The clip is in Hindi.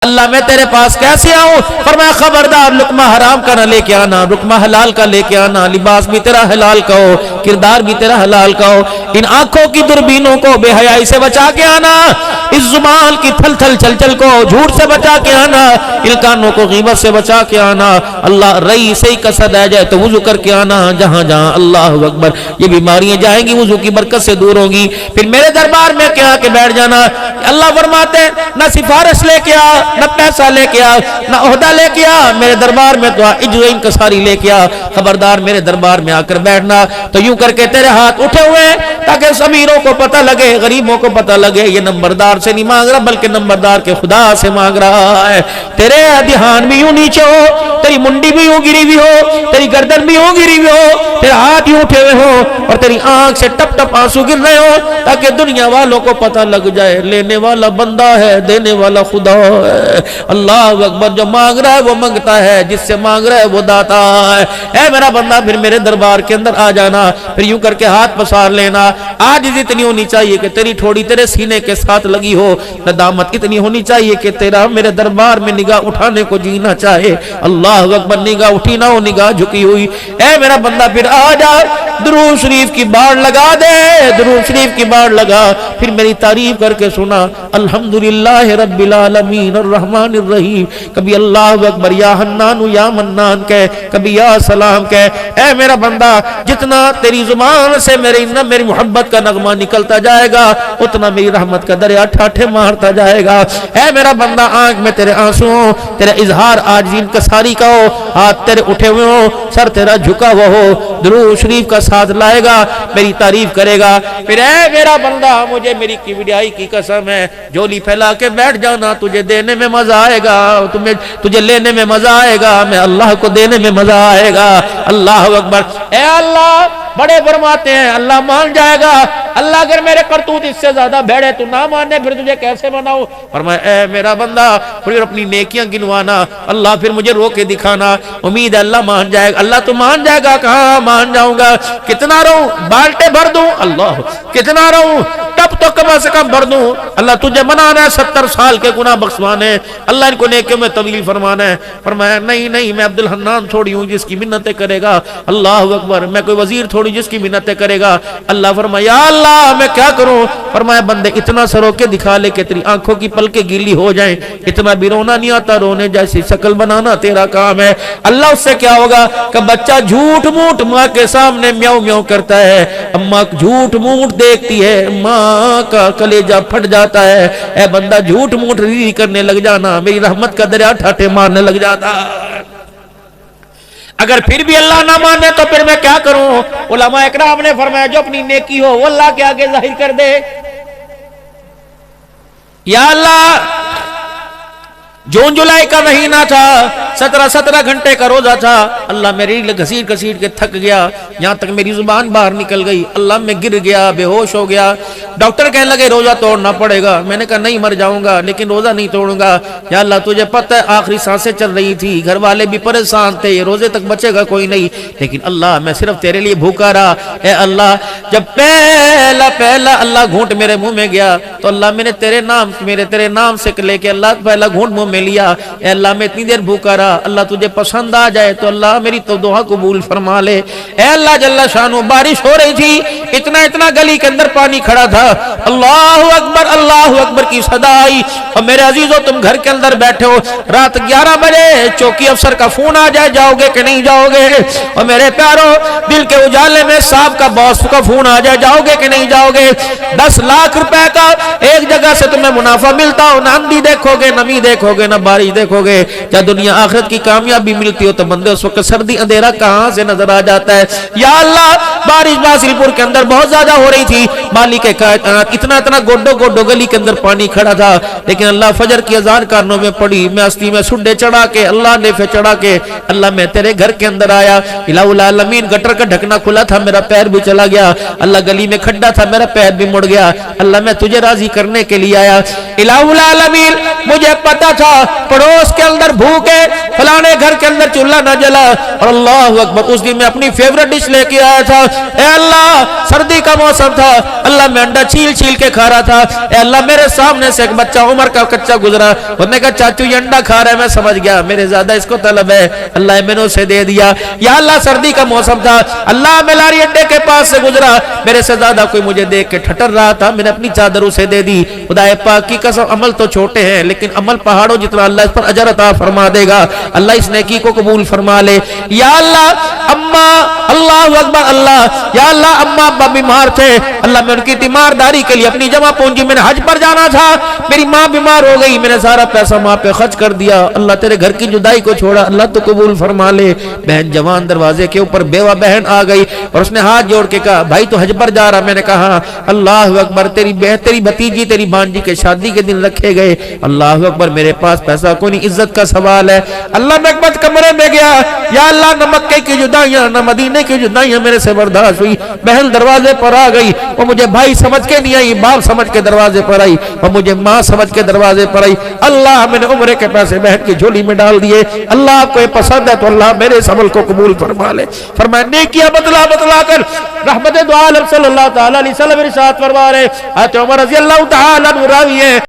अल्लाह मैं तेरे पास कैसे आऊं? फरमाया खबरदार लुकमा हराम का ना लेके आना, लुकमा हलाल का लेके आना, लिबास भी तेरा हलाल का हो, किरदार भी तेरा हलाल का हो। इन आंखों की दूरबीनों को बेहयाई से बचा के आना, इस जुबान की थल थल चल चल को झूठ से बचा के आना, इन कानों को गीबत से बचा के आना। अल्लाह रई से ही कसर रह जाए तो वुजू करके आना, जहां जहां अल्लाह अकबर ये बीमारियां जाएंगी वुजू की बरकत से दूर होंगी। फिर मेरे दरबार में क्या के बैठ जाना। अल्लाह फरमाते ना सिफारिश लेके आ, न पैसा लेके आ, न ओहदा लेके आ, मेरे दरबार में तो इज्जो इंकसारी लेके आ। खबरदार मेरे दरबार में आकर बैठना तो यूं करके तेरे हाथ उठे हुए ताकि अमीरों को पता लगे, गरीबों को पता लगे ये नंबरदार से नहीं मांग रहा बल्कि नंबरदार के खुदा से मांग रहा है। तेरे ध्यान भी यूं नीचे हो, तेरी मुंडी भी यूं गिरी हुई हो, तेरी गर्दन भी यूं गिरी हुई हो, तेरे हाथ यूं उठे हुए हो और तेरी आंख से टप टप आंसू गिर रहे हो ताकि दुनिया वालों को पता लग जाए लेने वाला बंदा है, देने वाला खुदा है। अल्लाह अकबर, जो मांग रहा है वो मांगता है, जिससे मांग रहा है वो दाता है। ऐ मेरा बंदा फिर मेरे दरबार के अंदर आ जाना, फिर यूं करके हाथ पसार लेना। आज इतनी होनी चाहिए कि तेरी ठोड़ी तेरे सीने के साथ लगी हो, नदामत इतनी होनी चाहिए कि तेरा मेरे दरबार में निगाह उठाने को जीना चाहे। अल्लाह अकबर, निगाह उठी ना हो, निगाह झुकी हुई। ऐ मेरा बंदा फिर आ जा, दुरूद शरीफ की बाढ़ लगा दे, दुरूद शरीफ की बाढ़ लगा, फिर मेरी तारीफ करके सुना अल्हम्दुलिल्लाह रब्बिल आलमीन अर्रहमानिर रहीम। कभी अल्लाह अकबर या हन्नान या मन्नान कह, कभी या सलाम कह। ऐ मेरा बंदा, जितना तेरी जुबान से मेरी मोहब्बत का नगमा निकलता जाएगा उतना मेरी रहमत का दरिया ठाठे मारता जाएगा। ऐ मेरा बंदा, आंख में तेरे आंसू हो, तेरा इजहार आज इंकसारी का हो, हाथ तेरे उठे हुए हो, सर तेरा झुका हुआ हो, दुरूद शरीफ का साथ लाएगा, मेरी तारीफ करेगा। फिर ऐ मेरा बंदा, मुझे मेरी किबरियाई की कसम है, झोली फैला के बैठ जाना, तुझे देने में मजा आएगा, तुझे लेने में मजा आएगा, मैं अल्लाह को देने में मजा आएगा। अल्लाह अकबर। ऐ अल्लाह, बड़े फरमाते हैं अल्लाह मान जाएगा। अल्लाह अगर मेरे करतूत इससे ज्यादा भेड़े तू ना माने फिर तुझे कैसे मनाऊं? फरमाया ऐ मेरा बंदा, फिर अपनी नेकियां गिनवाना, अल्लाह फिर मुझे रो के दिखाना, उम्मीद है अल्लाह मान जाएगा। अल्लाह तो मान जाएगा, कहाँ मान जाऊंगा? कितना रहूं? बाल्टे भर दूं? अल्लाह, कितना रहूं? तब तो कम से कम भर दूं। अल्लाह तुझे मनाना है 70 साल के गुनाह बख्शवाने, अल्लाह इनको नेकियों में तब्दील फरमाना है। फरमाया नहीं नहीं, मैं अब्दुल हन्नान थोड़ी हूँ जिसकी मिन्नतें करेगा। अल्लाह अकबर, मैं कोई वजीर थोड़ी जिसकी मिन्नतें करेगा। अल्लाह फरमाया अल्लाह मैं क्या करूं? फरमाया बंदे इतना सरो के दिखा ले कि तेरी आंखों की पलकें गीली हो जाएं, इतना भी रोना नहीं आता, रोने जैसी शक्ल बनाना तेरा काम है। अल्लाह उससे क्या होगा कि बच्चा झूठ मूठ माँ के सामने म्याऊ म्याऊ करता है, अम्मा झूठ मूठ देखती है, माँ का कलेजा फट जाता है। ऐ बंदा झूठ मूठ री करने लग जाना, मेरी रहमत का दरिया ठाठे मारने लग जाता। अगर फिर भी अल्लाह ना माने तो फिर मैं क्या करूं? उलमा इकराम ने फरमाया जो अपनी नेकी हो वो अल्लाह के आगे जाहिर कर दे। या अल्लाह, जून जुलाई का महीना था, 17 घंटे का रोजा था, अल्लाह मेरी घसीट घसीट के थक गया, यहां तक मेरी जुबान बाहर निकल गई, अल्लाह मैं गिर गया, बेहोश हो गया। डॉक्टर कहने लगे रोजा तोड़ना पड़ेगा। मैंने कहा नहीं, मर जाऊंगा लेकिन रोजा नहीं तोड़ूंगा। या अल्लाह तुझे पता है आखिरी सांसें चल रही थी, घर वाले भी परेशान थे, रोजे तक बचेगा कोई नहीं, लेकिन अल्लाह मैं सिर्फ तेरे लिए भूखा रहा। ए अल्लाह, जब पहला पहला अल्लाह घूंट मेरे मुंह में गया तो अल्लाह मैंने तेरे नाम से लेके अल्लाह पहला घूंट मुंह में लिया। अल्लाह मैं इतनी देर भूखा रहा, अल्लाह तुझे पसंद आ जाए तो अल्लाह मेरी तो दुआ कबूल फरमा ले। ए अल्लाह जल्ला शानो, बारिश हो रही थी, इतना इतना गली के अंदर पानी खड़ा था, अल्लाह अकबर की सदा आई। और मेरे अजीजों, तुम घर के अंदर बैठे हो, रात 11 बजे चौकी अफसर का फोन आ जाए, जाओगे कि नहीं जाओगे? और मेरे प्यारों, दिल के उजाले में साहब का बॉस का फोन आ जाए, जाओगे कि नहीं जाओगे? 10 लाख रुपए का एक जगह से तुम्हें मुनाफा मिलता हो, ना आंधी देखोगे, नमी देखोगे, ना बारिश देखोगे। जब दुनिया आखिरत की कामयाबी मिलती हो तो बंदे उस वक्त सर्दी अंधेरा कहां से नजर आ जाता है। या अल्लाह, बारिश बासिलपुर के अंदर बहुत ज्यादा हो रही थी, मालिक इतना इतना गोडो गोडो गली के अंदर पानी खड़ा था, लेकिन अल्लाह फजर की अजान कानों में पड़ी, मैं अस्ती में सुड्डे चढ़ा के, अल्लाह ने फिर चढ़ा के, अल्लाह मैं तेरे घर के अंदर आया। इलाहुल आलमीन, गटर का ढकना खुला था, मेरा पैर भी चला गया। अल्लाह, गली में खड्डा था, मेरा पैर भी मुड़ गया। अल्लाह, मैं तुझे राजी करने के लिए आया। इलाहुल आलमीन, मुझे पता था पड़ोस के अंदर भूख है, फलाने घर के अंदर चूल्हा ना जला। और अल्लाह अकबर, उस दिन मैं अपनी फेवरेट डिश लेके आया था। ए अल्लाह, सर्दी का मौसम था, अल्लाह मैं अंडा छील छील के खा रहा था। ए अल्लाह, मेरे सामने से एक बच्चा उम्र का कच्चा गुजरा, उसने कहा चाचू ये अंडा खा रहा है। मैं समझ गया मेरे ज्यादा इसको तलब है, अल्लाह मैंने उसे दे दिया। या अल्लाह, सर्दी का मौसम था, अल्लाह मैं लारी अड्डे के पास से गुजरा, मेरे से ज्यादा कोई मुझे देख के ठटर रहा था, मैंने अपनी चादर उसे दे दी। खुदाए पाक की कसम, अमल तो छोटे हैं लेकिन अमल पहाड़ों जितना, अल्लाह इस पर अजर अता फरमा देगा। अल्लाह इस नेकी को कबूल फरमा ले। या अल्लाह, अम्मा, अल्लाह अकबर, अल्लाह, या अल्लाह, अम्मा अब्बा बीमार थे, अल्लाह मैं उनकी तीमारदारी के लिए अपनी जमा पूंजी, मैंने हज पर जाना था, मेरी माँ बीमार हो गई, मैंने सारा पैसा माँ पे खर्च कर दिया। अल्लाह तेरे घर की जुदाई को छोड़ा, अल्लाह तो कबूल फरमा ले। बहन जवान दरवाजे के ऊपर बेवा बहन आ गई और उसने हाथ जोड़ के कहा भाई तो हज पर जा रहा। मैंने कहा अल्लाह अकबर, तेरी भतीजी तेरी भांजी के शादी के दिन रखे गए। अल्लाह अकबर, मेरे पास पैसा कोई नहीं, इज्जत का सवाल है। अल्लाह मैं मत कमरे में गया, या अल्लाह न मक्के की जुदाइयां न मदीने की जुदाइयां मेरे से बर्दाश्त हुई। बहन दरवाजे पर आ गई, वो मुझे भाई समझ के नहीं आई, बाप समझ के दरवाजे पर आई, और मुझे माँ समझ के दरवाजे पर आई। अल्लाह, मैंने उम्र के पैसे बहन की झोली में डाल दिए। अल्लाह आपको ये पसंद है तो अल्लाह मेरे इस अमल को कबूल फरमा ले। फरमाया नेकियां बतला बतला कर रहमत दो आलम सल्लल्लाहु अलैहि वसल्लम इरशाद फरमा रहे, हज़रत उमर रज़ी अल्लाह तआला अन्हु रावी है।